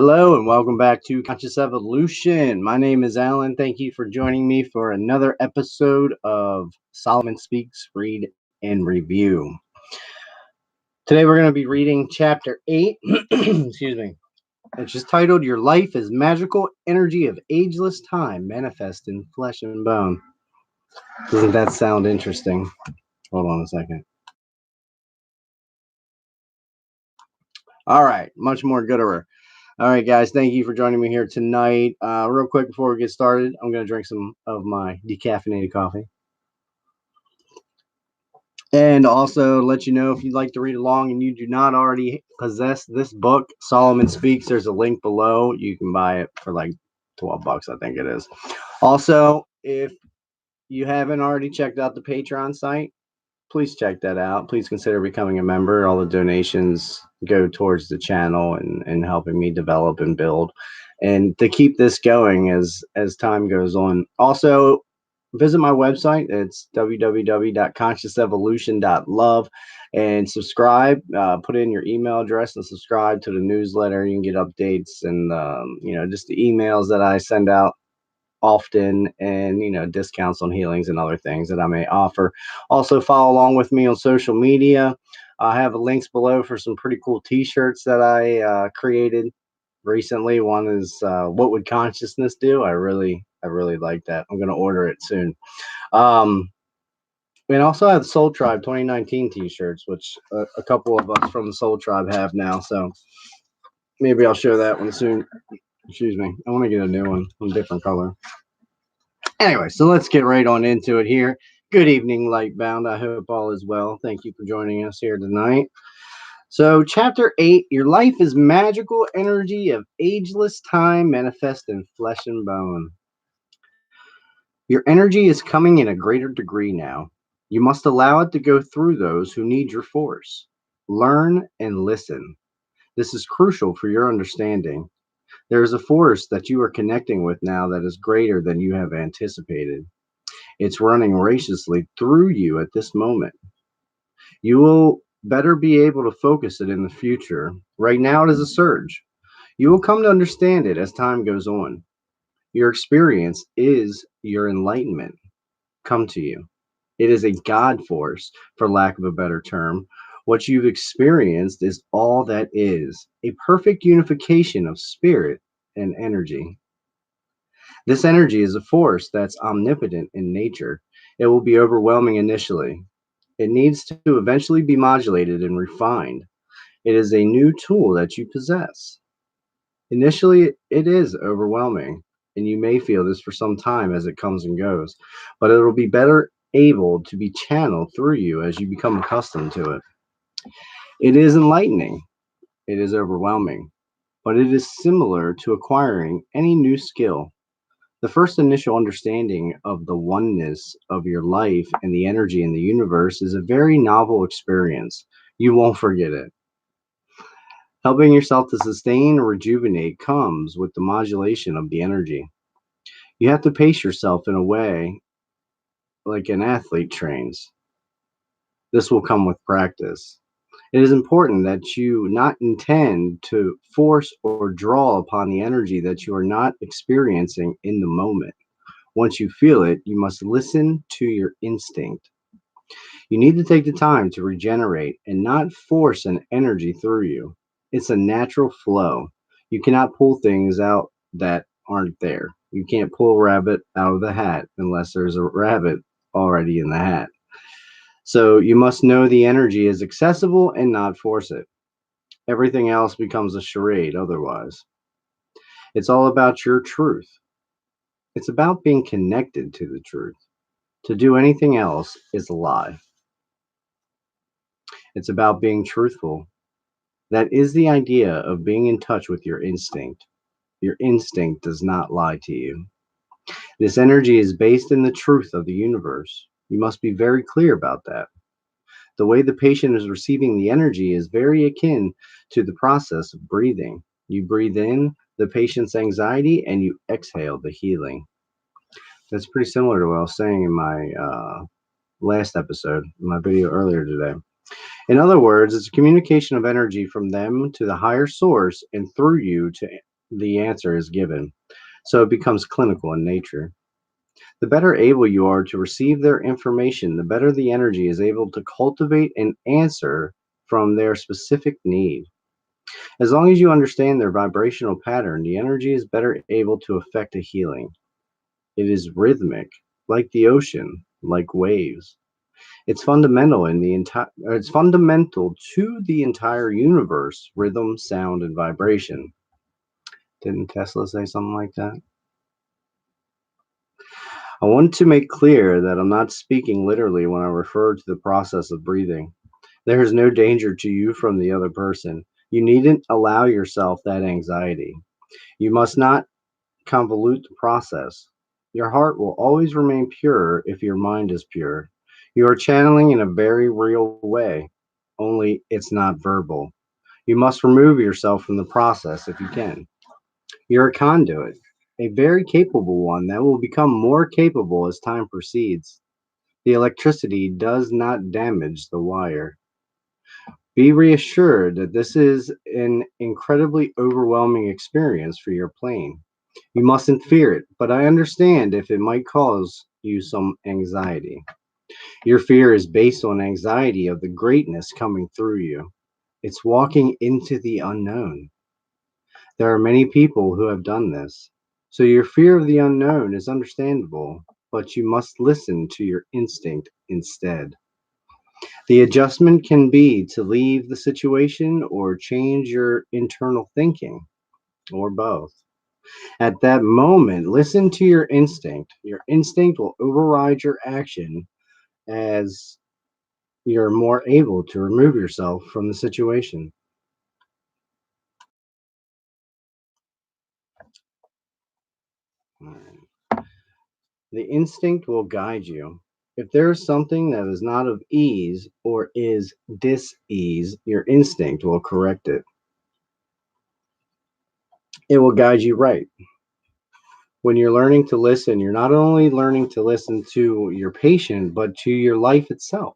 Hello and welcome back to Conscious Evolution. My name is Alan. Thank you for joining me for another episode of Solomon Speaks, Read and Review. Today we're going to be reading Chapter 8. Excuse me. It's just titled, Your Life is Magical Energy of Ageless Time Manifest in Flesh and Bone. Doesn't that sound interesting? Hold on a second. All right, much more gooder. All right, guys, thank you for joining me here tonight. Real quick before we get started, I'm going to drink some of my decaffeinated coffee. And also let you know, if you'd like to read along and you do not already possess this book, Solomon Speaks, there's a link below. You can buy it for like $12, I think it is. Also, if you haven't already checked out the Patreon site, please check that out. Please consider becoming a member. All the donations go towards the channel and helping me develop and build and to keep this going as time goes on. Also, visit my website. It's www.consciousevolution.love and subscribe. Put in your email address and subscribe to the newsletter. You can get updates and just the emails that I send out often, and discounts on healings and other things that I may offer. Also follow along with me on social media. I have links below for some pretty cool t-shirts that I created recently. One is what would consciousness do? I really like that. I'm going to order it soon. And also have SoulTribe 2019 t-shirts, which a couple of us from the SoulTribe have now, so maybe I'll show that one soon. Excuse me, I want to get a new one, a different color. Anyway, so let's get right on into it here. Good evening, Lightbound. I hope all is well. Thank you for joining us here tonight. So, Chapter 8, Your Life is Magical Energy of Ageless Time Manifest in Flesh and Bone. Your energy is coming in a greater degree now. You must allow it to go through those who need your force. Learn and listen. This is crucial for your understanding. There is a force that you are connecting with now that is greater than you have anticipated. It's running raciously through you at this moment. You will better be able to focus it in the future. Right now it is a surge. You will come to understand it as time goes on. Your experience is your enlightenment come to you. It is a God force, for lack of a better term. What you've experienced is all that is, a perfect unification of spirit and energy. This energy is a force that's omnipotent in nature. It will be overwhelming initially. It needs to eventually be modulated and refined. It is a new tool that you possess. Initially, it is overwhelming, and you may feel this for some time as it comes and goes, but it will be better able to be channeled through you as you become accustomed to it. It is enlightening. It is overwhelming, but it is similar to acquiring any new skill. The first initial understanding of the oneness of your life and the energy in the universe is a very novel experience. You won't forget it. Helping yourself to sustain or rejuvenate comes with the modulation of the energy. You have to pace yourself in a way like an athlete trains. This will come with practice. It is important that you not intend to force or draw upon the energy that you are not experiencing in the moment. Once you feel it, you must listen to your instinct. You need to take the time to regenerate and not force an energy through you. It's a natural flow. You cannot pull things out that aren't there. You can't pull a rabbit out of the hat unless there's a rabbit already in the hat. So you must know the energy is accessible and not force it. Everything else becomes a charade otherwise. It's all about your truth. It's about being connected to the truth. To do anything else is a lie. It's about being truthful. That is the idea of being in touch with your instinct. Your instinct does not lie to you. This energy is based in the truth of the universe. You must be very clear about that. The way the patient is receiving the energy is very akin to the process of breathing. You breathe in the patient's anxiety and you exhale the healing. That's pretty similar to what I was saying in my last episode, in my video earlier today. In other words, it's a communication of energy from them to the higher source and through you to the answer is given, so it becomes clinical in nature. The better able you are to receive their information, the better the energy is able to cultivate an answer from their specific need. As long as you understand their vibrational pattern, the energy is better able to affect a healing. It is rhythmic, like the ocean, like waves. It's fundamental to the entire universe, rhythm, sound, and vibration. Didn't Tesla say something like that? I want to make clear that I'm not speaking literally when I refer to the process of breathing. There is no danger to you from the other person. You needn't allow yourself that anxiety. You must not convolute the process. Your heart will always remain pure if your mind is pure. You are channeling in a very real way, only it's not verbal. You must remove yourself from the process if you can. You're a conduit, a very capable one that will become more capable as time proceeds. The electricity does not damage the wire. Be reassured that this is an incredibly overwhelming experience for your plane. You mustn't fear it, but I understand if it might cause you some anxiety. Your fear is based on anxiety of the greatness coming through you. It's walking into the unknown. There are many people who have done this. So your fear of the unknown is understandable, but you must listen to your instinct instead. The adjustment can be to leave the situation or change your internal thinking, or both. At that moment, listen to your instinct. Your instinct will override your action as you're more able to remove yourself from the situation. All right. The instinct will guide you. If there is something that is not of ease or is dis-ease, your instinct will correct it. It will guide you right. When you're learning to listen, you're not only learning to listen to your patient, but to your life itself.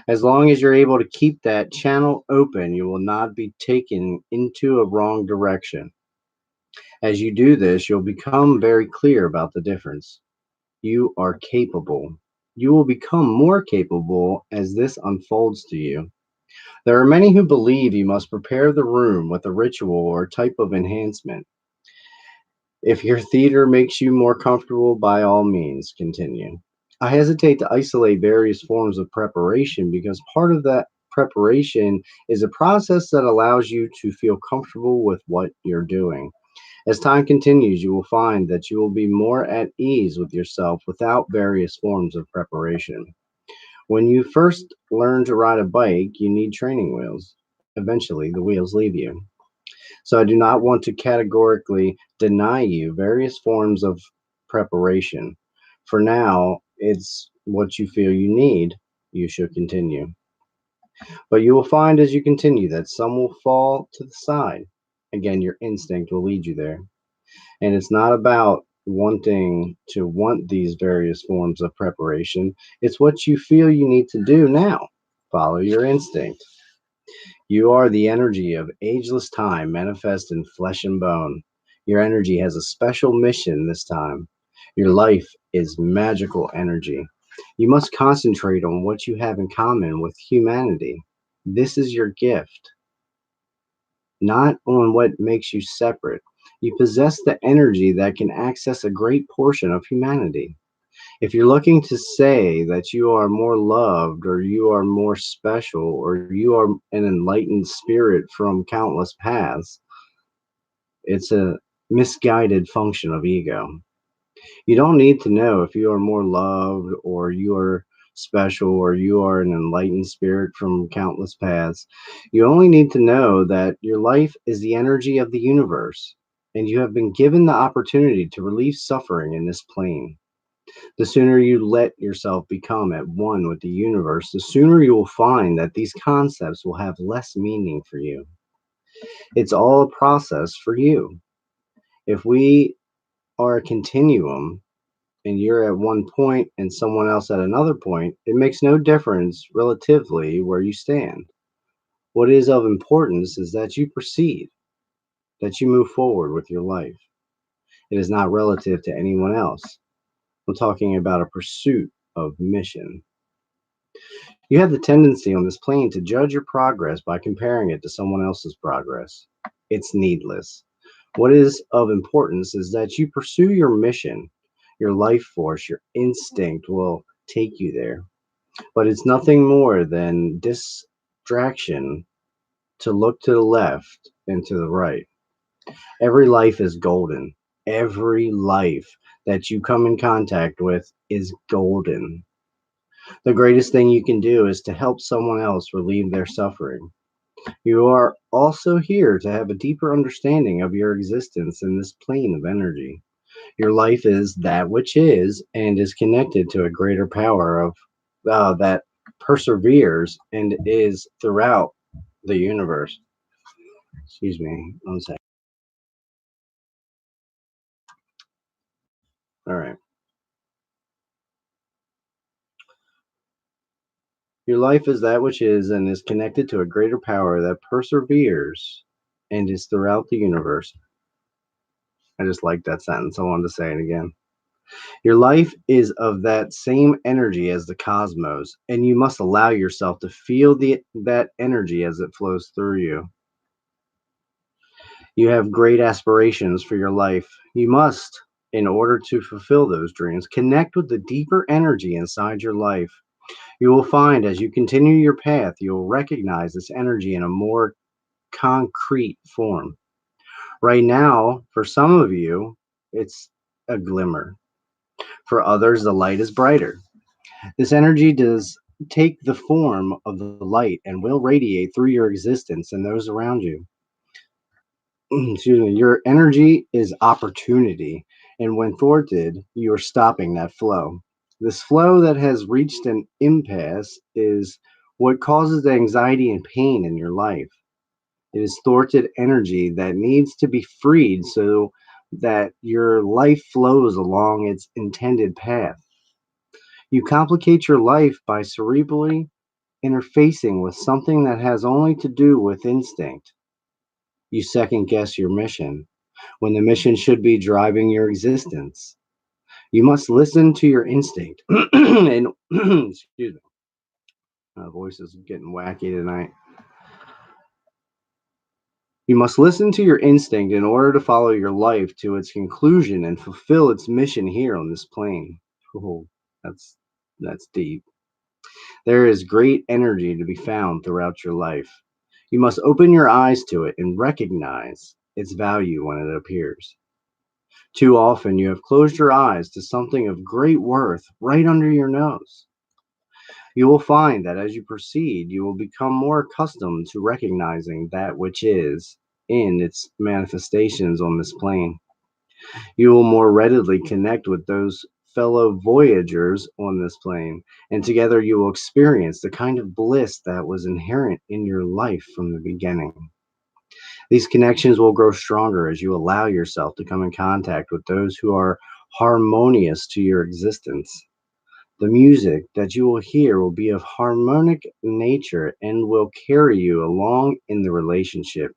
As long as you're able to keep that channel open, you will not be taken into a wrong direction. As you do this, you'll become very clear about the difference. You are capable. You will become more capable as this unfolds to you. There are many who believe you must prepare the room with a ritual or type of enhancement. If your theater makes you more comfortable, by all means, continue. I hesitate to isolate various forms of preparation because part of that preparation is a process that allows you to feel comfortable with what you're doing. As time continues, you will find that you will be more at ease with yourself without various forms of preparation. When you first learn to ride a bike, you need training wheels. Eventually, the wheels leave you. So I do not want to categorically deny you various forms of preparation. For now, it's what you feel you need. You should continue. But you will find as you continue that some will fall to the side. Again, your instinct will lead you there. And it's not about wanting to want these various forms of preparation. It's what you feel you need to do now. Follow your instinct. You are the energy of ageless time manifest in flesh and bone. Your energy has a special mission this time. Your life is magical energy. You must concentrate on what you have in common with humanity. This is your gift, not on what makes you separate. You possess the energy that can access a great portion of humanity. If you're looking to say that you are more loved or you are more special or you are an enlightened spirit from countless paths, it's a misguided function of ego. You don't need to know if you are more loved or you are special or you are an enlightened spirit from countless paths. You only need to know that your life is the energy of the universe and you have been given the opportunity to relieve suffering in this plane. The sooner you let yourself become at one with the universe, the sooner you will find that these concepts will have less meaning for you. It's all a process for you. If we are a continuum and you're at one point and someone else at another point, it makes no difference relatively where you stand. What is of importance is that you proceed. that you move forward with your life. It is not relative to anyone else. I'm talking about a pursuit of mission. You have the tendency on this plane to judge your progress by comparing it to someone else's progress. It's needless. What is of importance is that you pursue your mission. Your life force, your instinct will take you there. But it's nothing more than distraction to look to the left and to the right. Every life is golden. Every life that you come in contact with is golden. The greatest thing you can do is to help someone else relieve their suffering. You are also here to have a deeper understanding of your existence in this plane of energy. Your life is that which is and is connected to a greater power of that perseveres and is throughout the universe. Excuse me, one second. All right. Your life is that which is and is connected to a greater power that perseveres and is throughout the universe. I just like that sentence. I wanted to say it again. Your life is of that same energy as the cosmos, and you must allow yourself to feel that energy as it flows through you. You have great aspirations for your life. You must, in order to fulfill those dreams, connect with the deeper energy inside your life. You will find as you continue your path, you will recognize this energy in a more concrete form. Right now, for some of you, it's a glimmer. For others, the light is brighter. This energy does take the form of the light and will radiate through your existence and those around you. Excuse me. Your energy is opportunity, and when thwarted, you are stopping that flow. This flow that has reached an impasse is what causes the anxiety and pain in your life. It is thwarted energy that needs to be freed so that your life flows along its intended path. You complicate your life by cerebrally interfacing with something that has only to do with instinct. You second guess your mission when the mission should be driving your existence. You must listen to your instinct. And excuse me, my voice is getting wacky tonight. You must listen to your instinct in order to follow your life to its conclusion and fulfill its mission here on this plane. Oh, that's deep. There is great energy to be found throughout your life. You must open your eyes to it and recognize its value when it appears. Too often you have closed your eyes to something of great worth right under your nose. You will find that as you proceed, you will become more accustomed to recognizing that which is in its manifestations on this plane. You will more readily connect with those fellow voyagers on this plane, and together you will experience the kind of bliss that was inherent in your life from the beginning. These connections will grow stronger as you allow yourself to come in contact with those who are harmonious to your existence. The music that you will hear will be of harmonic nature and will carry you along in the relationship.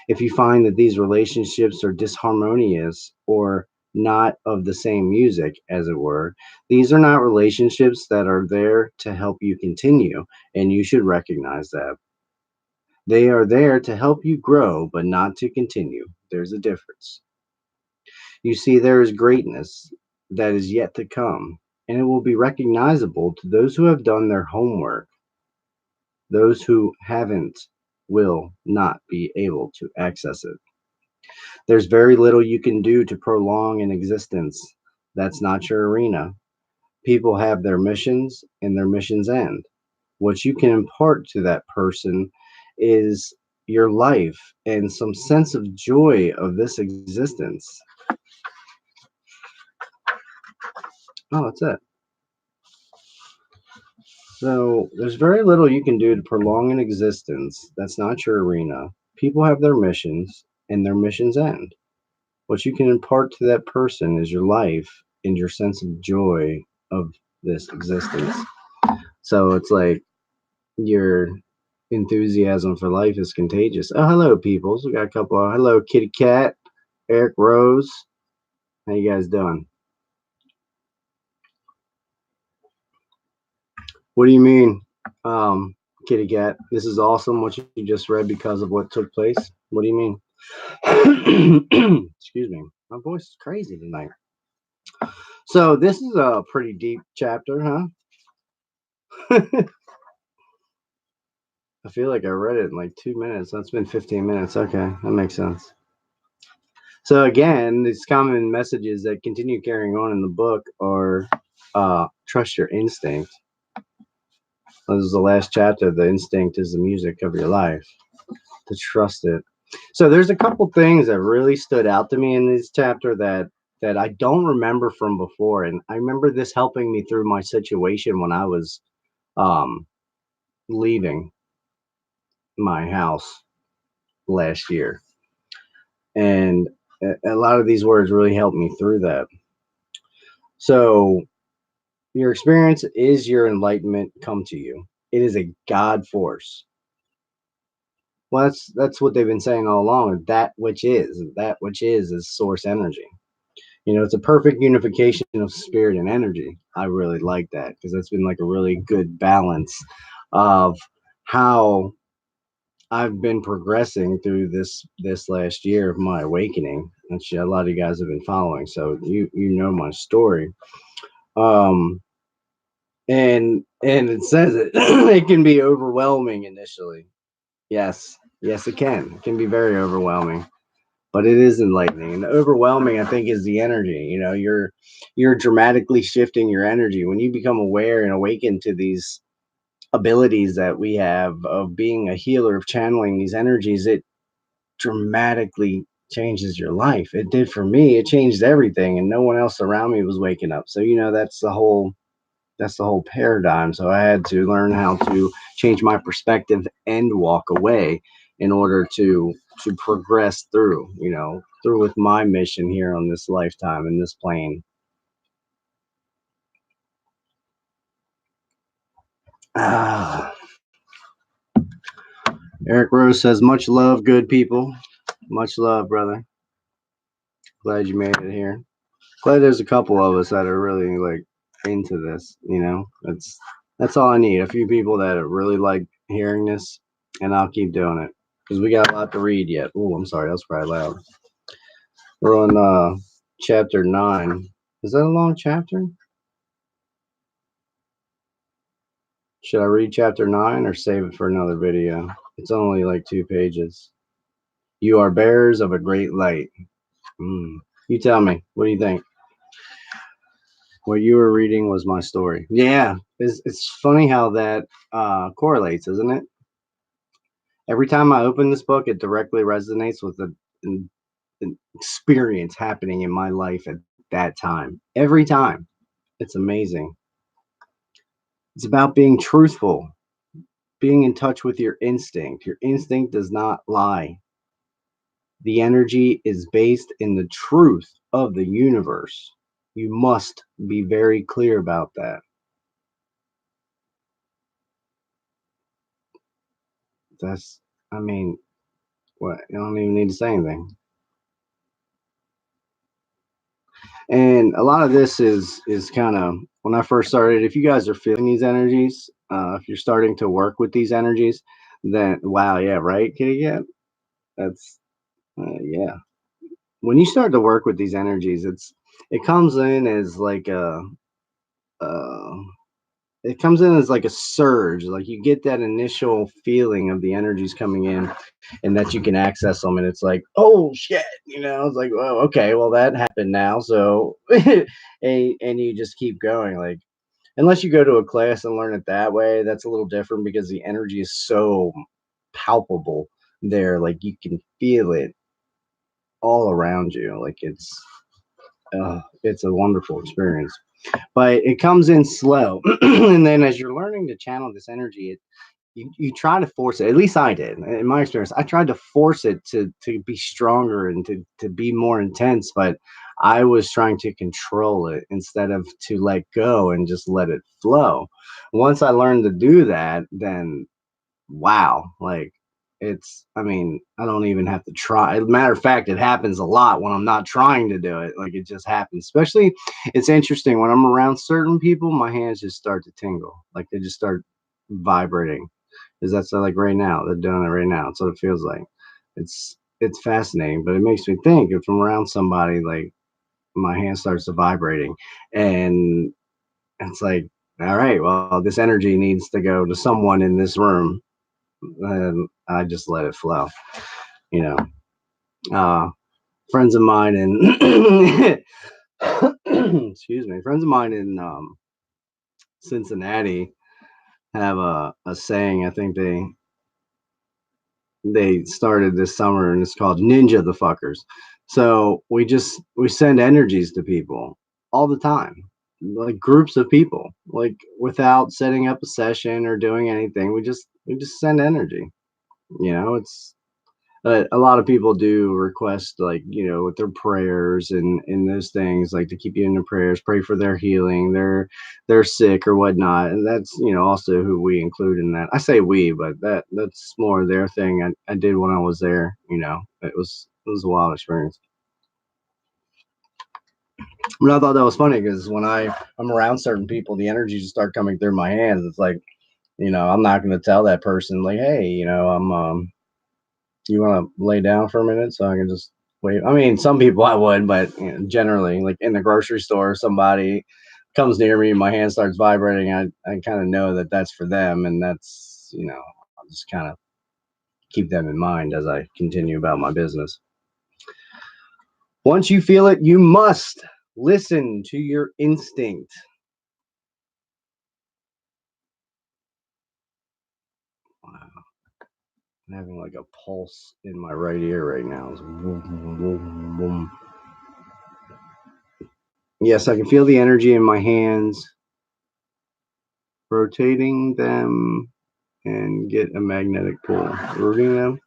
If you find that these relationships are disharmonious or not of the same music, as it were, these are not relationships that are there to help you continue, and you should recognize that. They are there to help you grow, but not to continue. There's a difference. You see, there is greatness that is yet to come, and it will be recognizable to those who have done their homework. Those who haven't will not be able to access it. There's very little you can do to prolong an existence. That's not your arena. People have their missions and their missions end. What you can impart to that person is your life and some sense of joy of this existence. Oh, that's it. So there's very little you can do to prolong an existence. That's not your arena. People have their missions and their missions end. What you can impart to that person is your life and your sense of joy of this existence. So it's like you're enthusiasm for life is contagious. Oh, hello, peoples. We got a couple of hello, Kitty Cat, Eric Rose. How you guys doing? What do you mean, Kitty Cat? This is awesome. What you just read because of what took place. What do you mean? Excuse me. My voice is crazy tonight. So this is a pretty deep chapter, huh? I feel like I read it in like 2 minutes. That's been 15 minutes. Okay, that makes sense. So again, these common messages that continue carrying on in the book are trust your instinct. This is the last chapter. The instinct is the music of your life. To trust it. So there's a couple things that really stood out to me in this chapter that I don't remember from before, and I remember this helping me through my situation when I was um, leaving my house last year, and a lot of these words really helped me through that. So your experience is your enlightenment come to you. It is a God force. Well, that's what they've been saying all along. That which is source energy. It's a perfect unification of spirit and energy. I really like that because that's been like a really good balance of how I've been progressing through this last year of my awakening, which a lot of you guys have been following. So you know my story. Um, and it says it it can be overwhelming initially. Yes, it can. It can be very overwhelming, but it is enlightening. And overwhelming, I think, is the energy. You're dramatically shifting your energy when you become aware and awaken to these abilities that we have of being a healer, of channeling these energies. It dramatically changes your life. It did for me. It changed everything, and no one else around me was waking up. So that's the whole paradigm. So I had to learn how to change my perspective and walk away in order to progress through with my mission here on this lifetime in this plane. Ah, Eric Rose says, much love, good people. Much love, brother. Glad you made it here. Glad there's a couple of us that are really like into this. That's all I need. A few people that really like hearing this, and I'll keep doing it because we got a lot to read yet. Oh, I'm sorry, that's probably loud. We're on chapter 9. Is that a long chapter? Should I read chapter 9 or save it for another video? It's only like 2 pages. You are bearers of a great light. You tell me. What do you think? What you were reading was my story. Yeah, it's funny how that correlates, isn't it? Every time I open this book, it directly resonates with an experience happening in my life at that time. Every time. It's amazing. It's about being truthful, being in touch with your instinct. Your instinct does not lie. The energy is based in the truth of the universe. You must be very clear about that. That's, I mean, what? You don't even need to say anything. And a lot of this is kind of when I first started. If you guys are feeling these energies, if you're starting to work with these energies, then wow, yeah, right, Kitty, yeah, that's yeah. When you start to work with these energies, it comes in as like uh, it comes in as like a surge. Like you get that initial feeling of the energies coming in, and that you can access them, and it's like, oh shit, it's like, oh, okay, well that happened now, so and you just keep going. Like unless you go to a class and learn it that way, that's a little different because the energy is so palpable there. Like you can feel it all around you. Like it's a wonderful experience, but it comes in slow. And then as you're learning to channel this energy, you try to force it. At least I did in my experience. I tried to force it to be stronger and to be more intense, but I was trying to control it instead of to let go and just let it flow. Once I learned to do that, then wow, like I mean, I don't even have to try. Matter of fact, it happens a lot when I'm not trying to do it. Like it just happens. Especially, it's interesting when I'm around certain people, my hands just start to tingle. Like they just start vibrating. Is that's like right now? They're doing it right now. That's what it feels like. It's fascinating, but it makes me think if I'm around somebody, like my hand starts to vibrating, and it's like, all right, well, this energy needs to go to someone in this room, and I just let it flow. You know, uh, friends of mine in excuse me, friends of mine in Cincinnati have a saying. I think they started this summer, and it's called Ninja the Fuckers. So we send energies to people all the time, like groups of people, like without setting up a session or doing anything. We just send energy. It's a lot of people do request, like, with their prayers and those things, like to keep you in their prayers, pray for their healing, they're sick or whatnot, and that's also who we include in that. I say we, but that's more their thing. I did when I was there. It was a wild experience. But I thought that was funny because when I'm around certain people, the energy just start coming through my hands. It's like, I'm not going to tell that person like, hey, I'm you want to lay down for a minute so I can just wait? I mean, some people I would, but generally, like in the grocery store, somebody comes near me, my hand starts vibrating. I kind of know that that's for them, and I'll just kind of keep them in mind as I continue about my business. Once you feel it, you must listen to your instinct. Wow. I'm having like a pulse in my right ear right now. It's boom, boom, boom, boom. Yes, I can feel the energy in my hands, rotating them and get a magnetic pull. Rotating them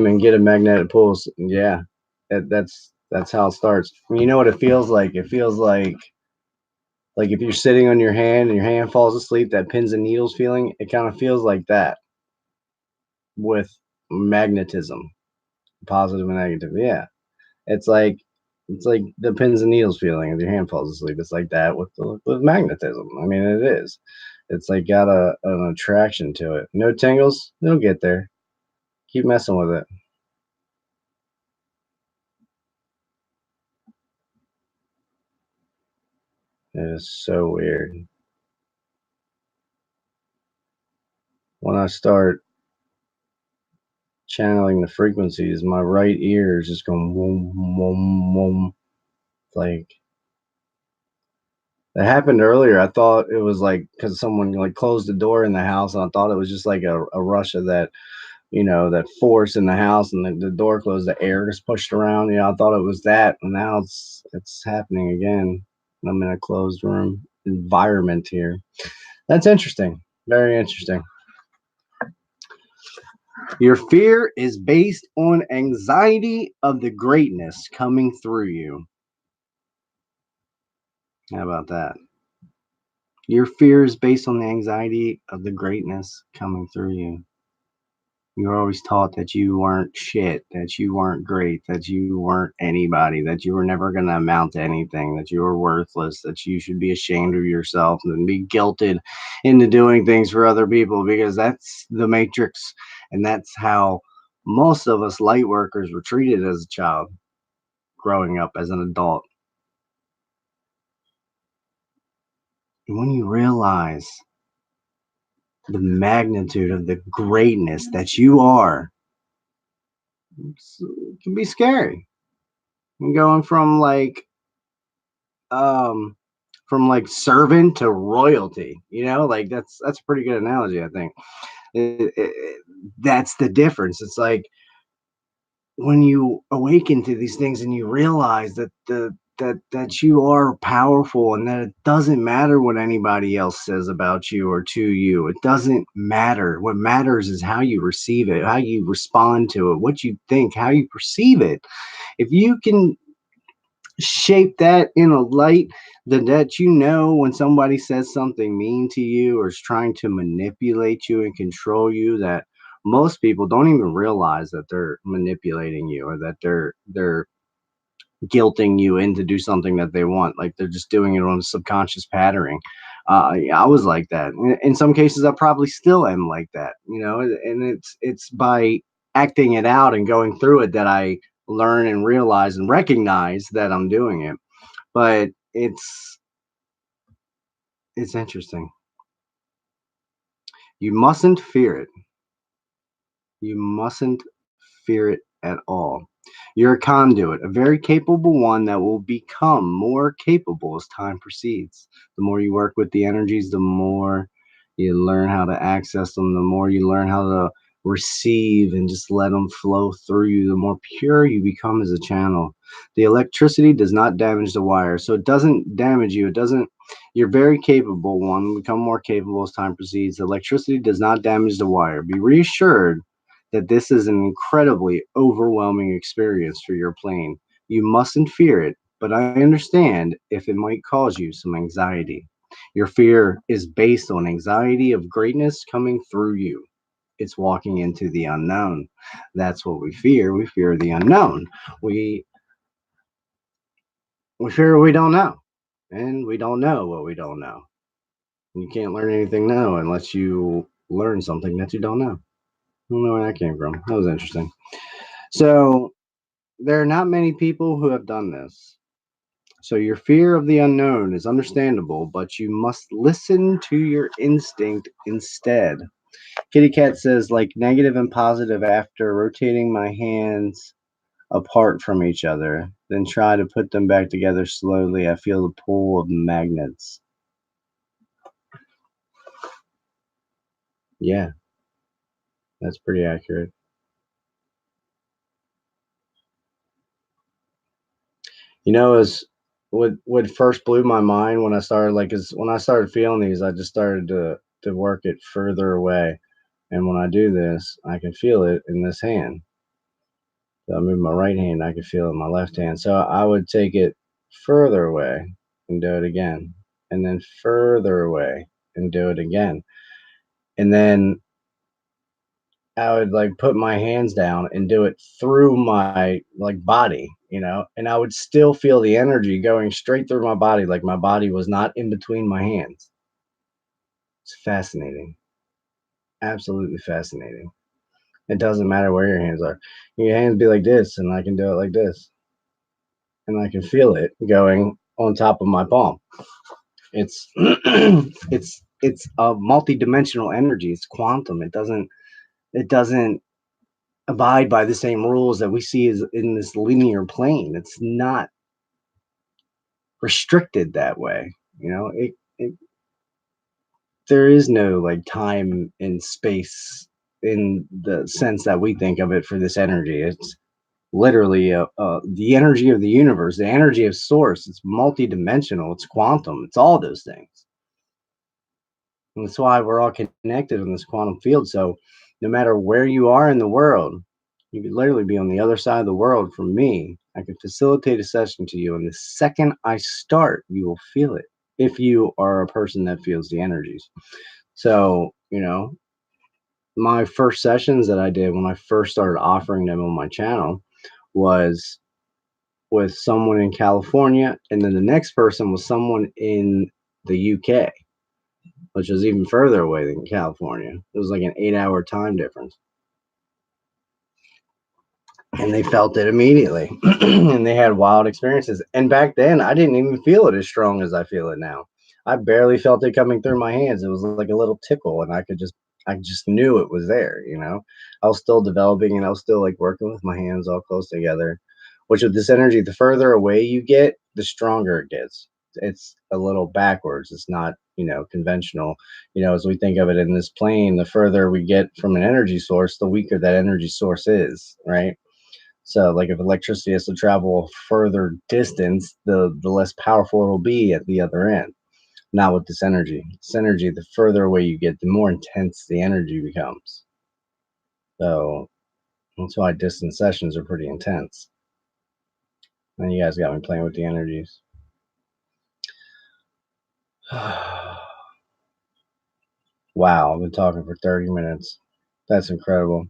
and get a magnetic pull. Yeah, that's how it starts. You know what it feels like? It feels like if you're sitting on your hand and your hand falls asleep, that pins and needles feeling. It kind of feels like that with magnetism, positive and negative. Yeah, it's like it's like the pins and needles feeling as your hand falls asleep. It's like that with magnetism. I mean, it is. It's like got an attraction to it. No tingles, it'll get there. Keep messing with it. It is so weird. When I start channeling the frequencies, my right ear is just going boom, boom, boom. Like it happened earlier. I thought it was like because someone like closed the door in the house, and I thought it was just like a rush of that force in the house, and the door closed, the air just pushed around. I thought it was that, and now it's happening again. I'm in a closed room environment here. That's interesting. Very interesting. Your fear is based on anxiety of the greatness coming through you. How about that? Your fear is based on the anxiety of the greatness coming through you. You're always taught that you weren't shit, that you weren't great, that you weren't anybody, that you were never going to amount to anything, that you were worthless, that you should be ashamed of yourself and be guilted into doing things for other people because that's the matrix. And that's how most of us light workers were treated as a child growing up as an adult. And when you realize the magnitude of the greatness that you are, it can be scary. And going um from like servant to royalty, like that's a pretty good analogy. I think that's the difference. It's like when you awaken to these things and you realize that you are powerful and that it doesn't matter what anybody else says about you or to you. It doesn't matter. What matters is how you receive it, how you respond to it, what you think, how you perceive it. If you can shape that in a light that you know when somebody says something mean to you or is trying to manipulate you and control you, that most people don't even realize that they're manipulating you or that they're guilting you in to do something that they want. Like they're just doing it on a subconscious patterning. Yeah, I was like that. In some cases, I probably still am like that. And it's by acting it out and going through it that I learn and realize and recognize that I'm doing it. But it's interesting. You mustn't fear it. You mustn't fear it at all. You're a conduit, a very capable one that will become more capable as time proceeds. The more you work with the energies, the more you learn how to access them, the more you learn how to receive and just let them flow through you, the more pure you become as a channel. The electricity does not damage the wire, so it doesn't damage you. It doesn't. You're very capable one, become more capable as time proceeds. Electricity does not damage the wire. Be reassured that this is an incredibly overwhelming experience for your plane. You mustn't fear it, but I understand if it might cause you some anxiety. Your fear is based on anxiety of greatness coming through you. It's walking into the unknown. That's what we fear. We fear the unknown. We we fear what we don't know. And we don't know what we don't know. You can't learn anything new unless you learn something that you don't know. I don't know where that came from. That was interesting. So there are not many people who have done this. So your fear of the unknown is understandable, but you must listen to your instinct instead. Kitty Cat says, like negative and positive after rotating my hands apart from each other, then try to put them back together slowly. I feel the pull of magnets. Yeah, that's pretty accurate. Is what first blew my mind when I started is when I started feeling these, I just started to work it further away. And when I do this, I can feel it in this hand. So I move my right hand, I can feel it in my left hand. So I would take it further away and do it again, and then further away and do it again. And then I would put my hands down and do it through my body, and I would still feel the energy going straight through my body, like my body was not in between my hands. It's fascinating. Absolutely fascinating. It doesn't matter where your hands are. Your hands be like this, and I can do it like this, and I can feel it going on top of my palm. It's it's a multi-dimensional energy. It's quantum. It doesn't abide by the same rules that we see as in this linear plane. It's not restricted that way. There is no time and space in the sense that we think of it for this energy. It's literally the energy of the universe, the energy of source. It's multidimensional. It's quantum. It's all those things. And that's why we're all connected in this quantum field. So no matter where you are in the world, you could literally be on the other side of the world from me. I can facilitate a session to you. And the second I start, you will feel it if you are a person that feels the energies. So, my first sessions that I did when I first started offering them on my channel was with someone in California. And then the next person was someone in the UK, which was even further away than California. It was like an 8-hour time difference. And they felt it immediately. And they had wild experiences. And back then, I didn't even feel it as strong as I feel it now. I barely felt it coming through my hands. It was like a little tickle, and I just knew it was there. I was still developing, and I was still working with my hands all close together. Which with this energy, the further away you get, the stronger it gets. It's a little backwards. It's not, conventional. As we think of it in this plane, the further we get from an energy source, the weaker that energy source is, right? So, if electricity has to travel a further distance, the less powerful it'll be at the other end. Not with this energy. This energy, the further away you get, the more intense the energy becomes. So that's why distant sessions are pretty intense. And you guys got me playing with the energies. Wow, I've been talking for 30 minutes. That's incredible.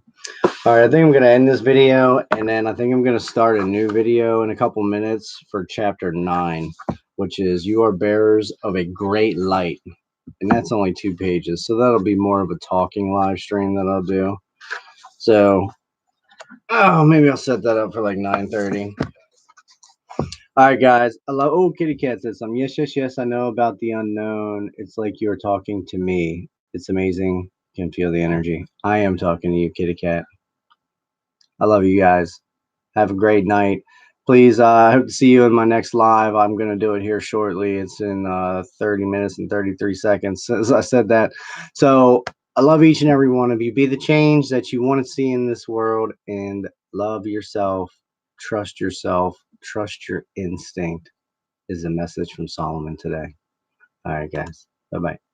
All right, I think I'm going to end this video, and then I think I'm going to start a new video in a couple minutes for chapter 9, which is You Are Bearers of a Great Light. And that's only 2 pages, so that'll be more of a talking live stream that I'll do. So, maybe I'll set that up for like 9:30. All right, guys. Oh, Kitty Cat says something. Yes, yes, yes. I know about the unknown. It's like you're talking to me. It's amazing. You can feel the energy. I am talking to you, Kitty Cat. I love you guys. Have a great night. Please, I hope to see you in my next live. I'm going to do it here shortly. It's in 30 minutes and 33 seconds as I said that. So I love each and every one of you. Be the change that you want to see in this world, and love yourself. Trust yourself. Trust your instinct is a message from Solomon today. All right, guys. Bye-bye.